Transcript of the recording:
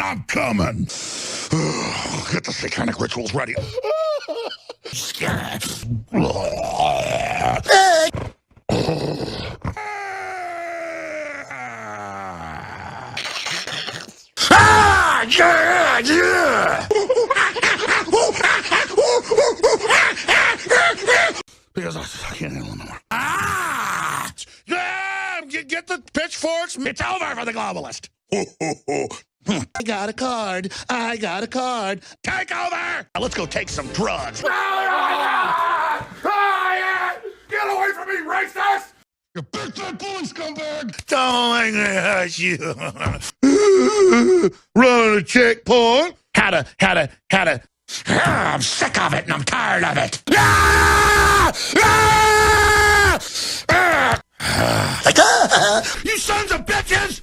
I'm coming. Get the satanic rituals ready. Ah, yeah, yeah. Because I can't handle it no more. Ah! Yeah! Get the pitchforks. It's over for the globalist. I got a card. I got a card. Take over! Now let's go take some drugs. Get away from me, racist! You big fat bully scumbag! Don't make me hurt you. Running a checkpoint. Had a. I'm sick of it and I'm tired of it. You sons of bitches!